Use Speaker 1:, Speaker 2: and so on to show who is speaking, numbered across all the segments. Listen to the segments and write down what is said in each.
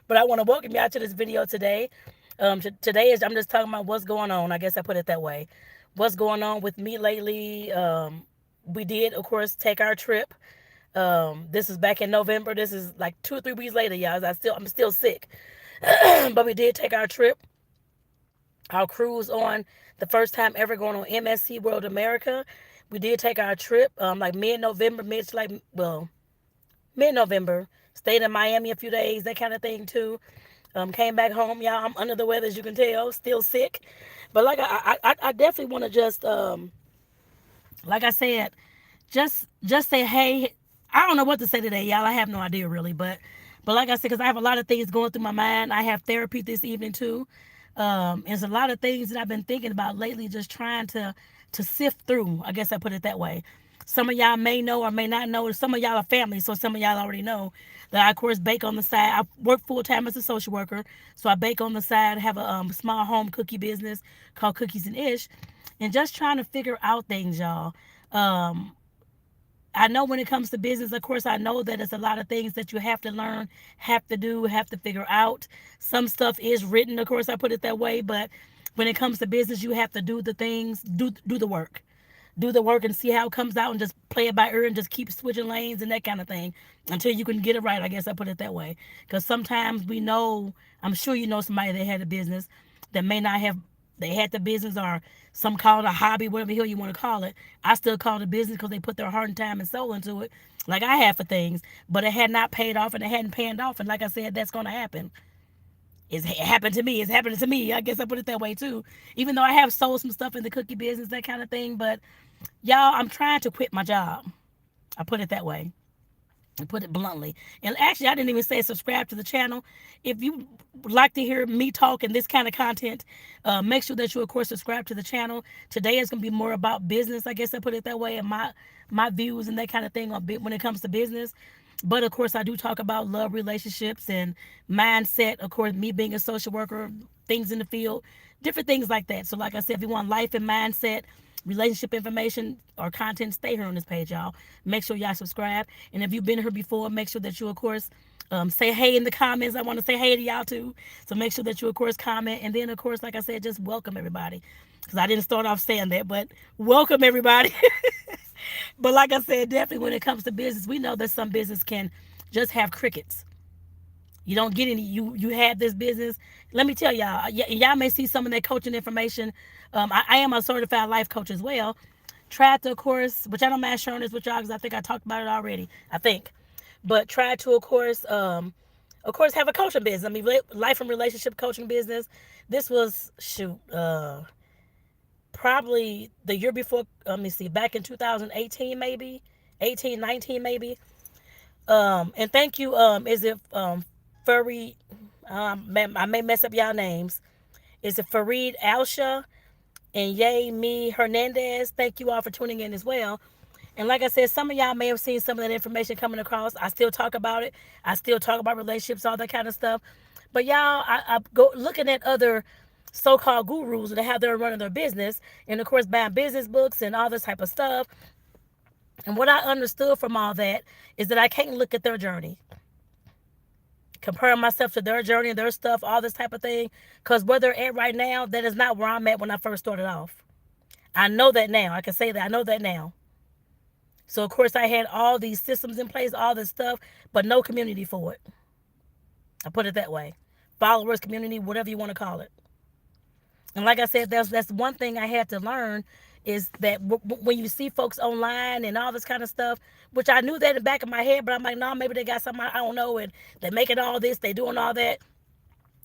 Speaker 1: But I want to welcome y'all to this video today. Today is I'm just talking about what's going on. I guess I put it that way. What's going on with me lately? We did, of course, take our trip. This is back in November. This is like 2 or 3 weeks later, y'all. I'm still sick, but we did take our trip, our cruise on the first time ever going on MSC World America. We did take our trip, like mid-November, mid-November. Stayed in Miami a few days, that kind of thing too. Came back home, y'all. I'm under the weather, as you can tell, still sick. But like I definitely want to just, like I said, just say hey. I don't know what to say today, y'all. I have no idea really, but like I said, because I have a lot of things going through my mind. I have therapy this evening too. There's a lot of things that I've been thinking about lately, just trying to sift through. I guess I put it that way. Some of y'all may know or may not know. Some of y'all are family, so some of y'all already know that I, of course, bake on the side. I work full time as a social worker, so I bake on the side. Have a small home cookie business called Cookies and Ish, and just trying to figure out things, y'all. Um, I know when it comes to business, of course, I know that it's a lot of things that you have to learn, have to do, have to figure out. Some stuff is written, of course, I put it that way, but when it comes to business, you have to do the things, do the work. Do the work and see how it comes out and just play it by ear and just keep switching lanes and that kind of thing until you can get it right. I guess I put it that way. Because sometimes we know, I'm sure you know somebody that had a business that may not have, they had the business or some call it a hobby, whatever the hell you want to call it. I still call it a business because they put their heart and time and soul into it, like I have for things. But it had not paid off and it hadn't panned off. And like I said, that's going to happen. It happened to me. It's happening to me. I guess I put it that way too. Even though I have sold some stuff in the cookie business, that kind of thing. But y'all, I'm trying to quit my job. I put it that way. I put it bluntly. And actually, I didn't even say subscribe to the channel. If you would like to hear me talk and this kind of content, make sure that you, of course, subscribe to the channel. Today is going to be more about business. I guess I put it that way, and my views and that kind of thing on when it comes to business. But of course, I do talk about love, relationships, and mindset. Of course, me being a social worker, things in the field, different things like that. So, like I said, if you want life and mindset, relationship information or content, stay here on this page, y'all. Make sure y'all subscribe. And if you've been here before, make sure that you, of course, say hey in the comments. I want to say hey to y'all too. So make sure that you, of course, comment. And then, of course, like I said, just welcome everybody. Because I didn't start off saying that, but welcome everybody. But like I said, definitely when it comes to business, we know that some business can just have crickets. You don't get any. You have this business. Let me tell y'all. Y'all may see some of that coaching information. I am a certified life coach as well. Tried to, of course, which I don't mind sharing this with y'all because I think I talked about it already. I think, but tried to, of course, have a coaching business. I mean, life and relationship coaching business. This was probably the year before. Let me see, back in 2018, maybe 18, 19, maybe. And thank you. Is it Fareed? I may mess up y'all names. Is it Fareed Alsha and Yay Me Hernandez? Thank you all for tuning in as well. And like I said, some of y'all may have seen some of that information coming across. I still talk about it. I still talk about relationships, all that kind of stuff. But y'all, I go looking at other so-called gurus that have their running their business, and of course buying business books and all this type of stuff. And what I understood from all that is that I can't look at their journey, comparing myself to their journey, their stuff, all this type of thing. Because where they're at right now, that is not where I'm at when I first started off. I know that now. I can say that. I know that now. So, of course, I had all these systems in place, all this stuff, but no community for it. I put it that way. Followers, community, whatever you want to call it. And like I said, that's one thing I had to learn is that when you see folks online and all this kind of stuff, which I knew that in the back of my head, but I'm like, no, maybe they got something I don't know, and they're making all this, they doing all that.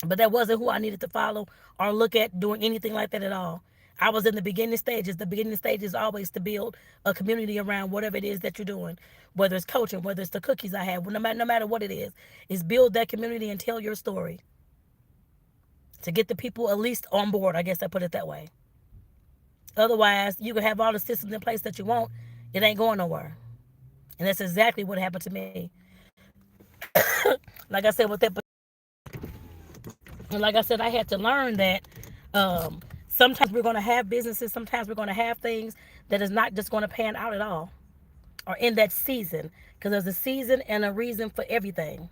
Speaker 1: But that wasn't who I needed to follow or look at doing anything like that at all. I was in the beginning stages. The beginning stage is always to build a community around whatever it is that you're doing, whether it's coaching, whether it's the cookies I have, no matter what it is build that community and tell your story to get the people at least on board. I guess I put it that way. Otherwise, you can have all the systems in place that you want. It ain't going nowhere. And that's exactly what happened to me. Like I said, with that, and like I said, I had to learn that sometimes we're going to have businesses, sometimes we're going to have things that is not just going to pan out at all or in that season. Because there's a season and a reason for everything.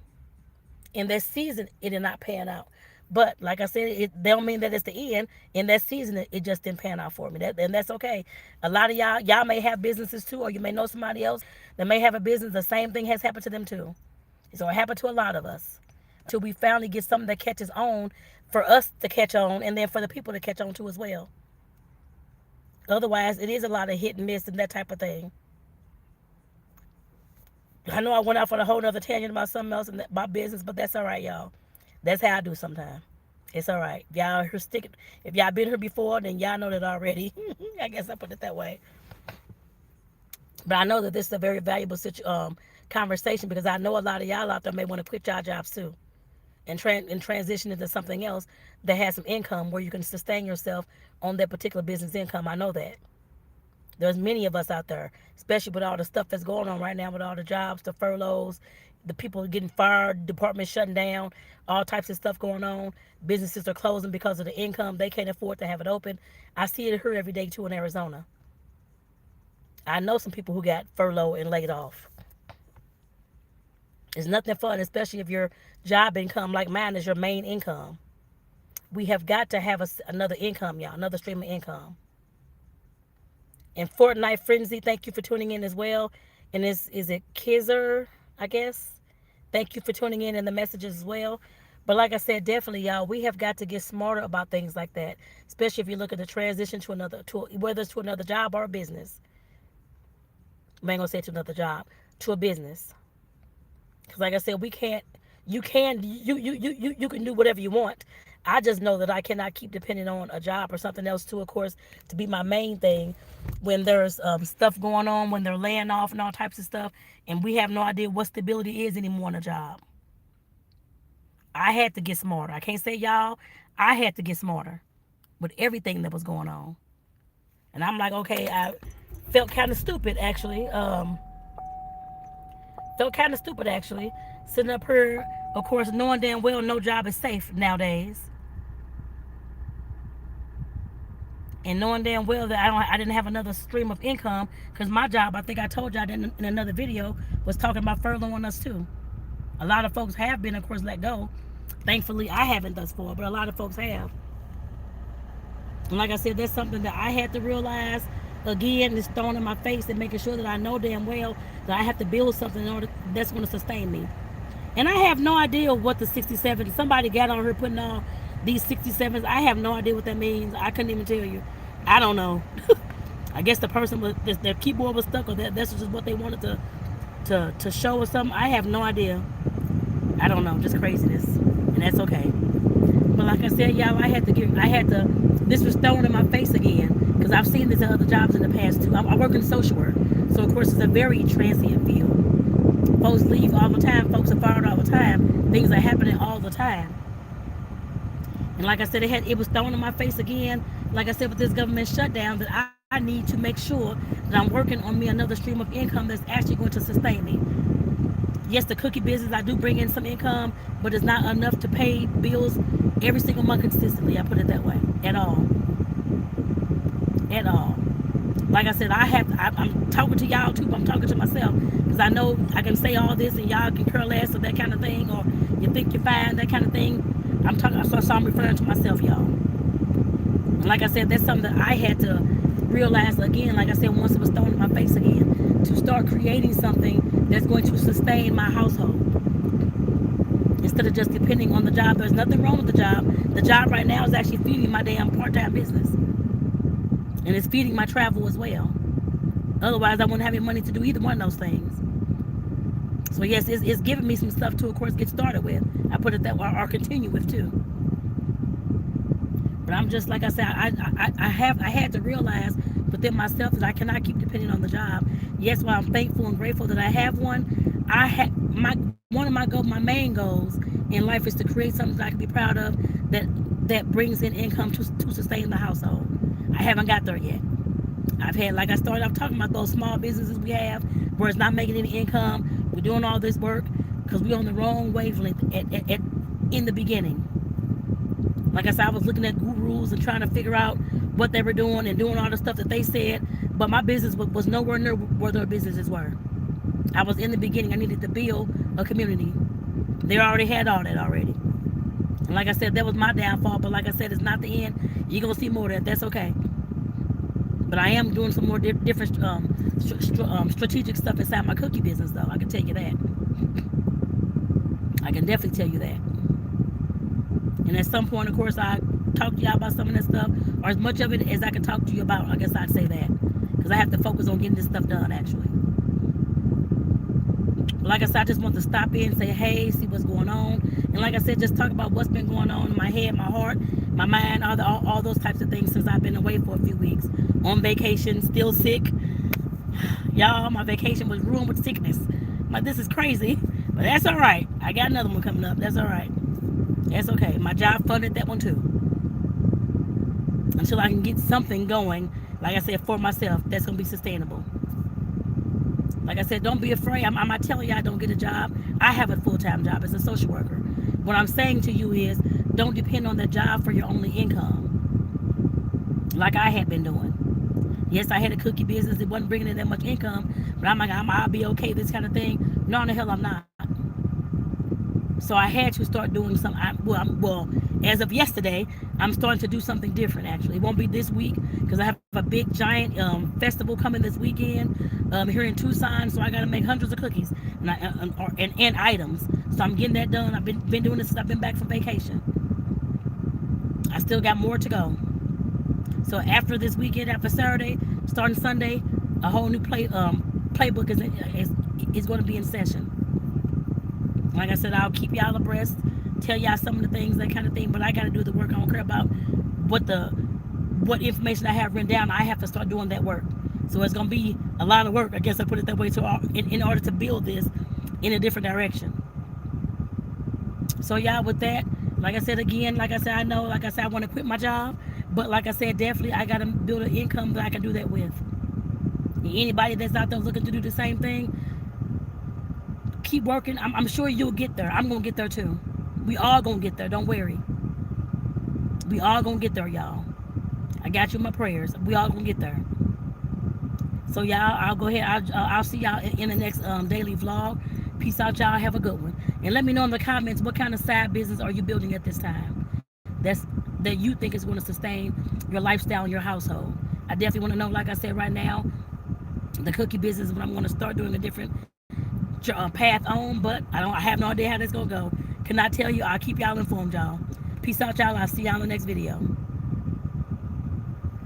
Speaker 1: In that season, it did not pan out. But like I said, it don't mean that it's the end. In that season, it just didn't pan out for me. And that's okay. A lot of y'all may have businesses too, or you may know somebody else that may have a business. The same thing has happened to them too. So it happened to a lot of us until we finally get something that catches on for us to catch on, and then for the people to catch on too as well. Otherwise, it is a lot of hit and miss and that type of thing. I know I went off on a whole other tangent about something else and about business, but that's all right, y'all. That's how I do sometimes. It's all right. Y'all here stick. If y'all been here before, then y'all know that already. I guess I put it that way. But I know that this is a very valuable conversation, because I know a lot of y'all out there may want to quit y'all jobs too and transition into something else that has some income where you can sustain yourself on that particular business income. I know that. There's many of us out there, especially with all the stuff that's going on right now, with all the jobs, the furloughs, the people getting fired, departments shutting down, all types of stuff going on. Businesses are closing because of the income. They can't afford to have it open. I see it here every day too in Arizona. I know some people who got furloughed and laid off. It's nothing fun, especially if your job income, like mine, is your main income. We have got to have another income, y'all, another stream of income. And Fortnite Frenzy, thank you for tuning in as well. And is it Kizzer, I guess? Thank you for tuning in and the messages as well. But like I said, definitely, y'all, we have got to get smarter about things like that, especially if you look at the transition whether it's to another job or a business. I ain't gonna say to another job, to a business. Because like I said, we can't. You can do whatever you want. I just know that I cannot keep depending on a job or something else too, of course, to be my main thing when there's stuff going on, when they're laying off and all types of stuff, and we have no idea what stability is anymore in a job. I had to get smarter. I can't say y'all. I had to get smarter with everything that was going on. And I'm like, okay, I felt kind of stupid actually. Sitting up here, of course, knowing damn well no job is safe nowadays. And knowing damn well that I didn't have another stream of income, because my job, I think I told y'all in another video, was talking about furloughing us too. A lot of folks have been, of course, let go. Thankfully, I haven't thus far, but a lot of folks have. And like I said, that's something that I had to realize. Again, it's thrown in my face and making sure that I know damn well that I have to build something in order that's going to sustain me. And I have no idea what the 67, somebody got on her putting on these 67s. I have no idea what that means. I couldn't even tell you. I don't know. I guess the person with their keyboard was stuck, or that's just what they wanted to show or something. I have no idea. I don't know. Just craziness. And that's okay. But like I said, y'all, this was thrown in my face again, because I've seen this in other jobs in the past too. I work in social work. So of course it's a very transient field. Folks leave all the time. Folks are fired all the time. Things are happening all the time. And like I said, it was thrown in my face again. Like I said, with this government shutdown, that I need to make sure that I'm working on me another stream of income that's actually going to sustain me. Yes, the cookie business, I do bring in some income, but it's not enough to pay bills every single month consistently. I put it that way. At all. At all. Like I said, I'm talking to y'all too, but I'm talking to myself, because I know I can say all this and y'all can curl ass or that kind of thing, or you think you're fine, that kind of thing. So I'm referring to myself, y'all. And like I said, that's something that I had to realize again, like I said, once it was thrown in my face again, to start creating something that's going to sustain my household. Instead of just depending on the job. There's nothing wrong with the job. The job right now is actually feeding my damn part-time business. And it's feeding my travel as well. Otherwise, I wouldn't have any money to do either one of those things. So yes, it's giving me some stuff to, of course, get started with. I put it that way, or continue with too. But I'm just, like I said, I had to realize within myself that I cannot keep depending on the job. Yes, while I'm thankful and grateful that I have one, one of my main goals in life is to create something that I can be proud of, that brings in income to sustain the household. I haven't got there yet. I've had, like I started off talking about, those small businesses we have where it's not making any income. We're doing all this work because we're on the wrong wavelength in the beginning. Like I said, I was looking at gurus and trying to figure out what they were doing and doing all the stuff that they said, but my business was nowhere near where their businesses were. I was in the beginning. I needed to build a community. They already had all that already. And like I said, that was my downfall. But like I said, it's not the end. You're gonna see more of that. That's okay. But I am doing some more different strategic stuff inside my cookie business, though. I can tell you that. I can definitely tell you that. And at some point, of course, I talk to y'all about some of that stuff, or as much of it as I can talk to you about. I guess I'd say that, because I have to focus on getting this stuff done, actually. But like I said, I just want to stop in and say, hey, see what's going on. And like I said, just talk about what's been going on in my head, my heart, my mind, all those types of things since I've been away for a few weeks. On vacation, still sick. Y'all, my vacation was ruined with sickness. Like, this is crazy. But that's all right. I got another one coming up. That's all right. That's okay. My job funded that one too. Until I can get something going, like I said, for myself, that's going to be sustainable. Like I said, don't be afraid. I'm not telling you I don't get a job. I have a full-time job as a social worker. What I'm saying to you is, don't depend on that job for your only income, like I had been doing. Yes, I had a cookie business. It wasn't bringing in that much income, but I'm like, I'll be okay, this kind of thing. No, in the hell I'm not. So I had to start doing something. Well, as of yesterday, I'm starting to do something different, actually. It won't be this week because I have a big, giant festival coming this weekend here in Tucson. So I got to make hundreds of cookies and items. So I'm getting that done. I've been doing this since I've been back from vacation. I still got more to go. So after this weekend, after Saturday, starting Sunday, a whole new playbook is going to be in session. Like I said, I'll keep y'all abreast, tell y'all some of the things, that kind of thing. But I got to do the work. I don't care about what information I have written down. I have to start doing that work. So it's going to be a lot of work. I guess I put it that way. In order to build this in a different direction. So y'all, with that, like I said again, like I said, I want to quit my job. But like I said, definitely I got to build an income that I can do that with. Anybody that's out there looking to do the same thing, keep working. I'm sure you'll get there. I'm going to get there too. We all going to get there. Don't worry. We all going to get there, y'all. I got you in my prayers. We all going to get there. So y'all, I'll go ahead. I'll see y'all in the next daily vlog. Peace out, y'all. Have a good one. And let me know in the comments, what kind of side business are you building at this time that you think is going to sustain your lifestyle and your household. I definitely want to know. Like I said, right now, the cookie business is what I'm going to start doing a different path on, but I have no idea how that's going to go. Cannot tell you. I'll keep y'all informed, y'all. Peace out, y'all. I'll see y'all in the next video.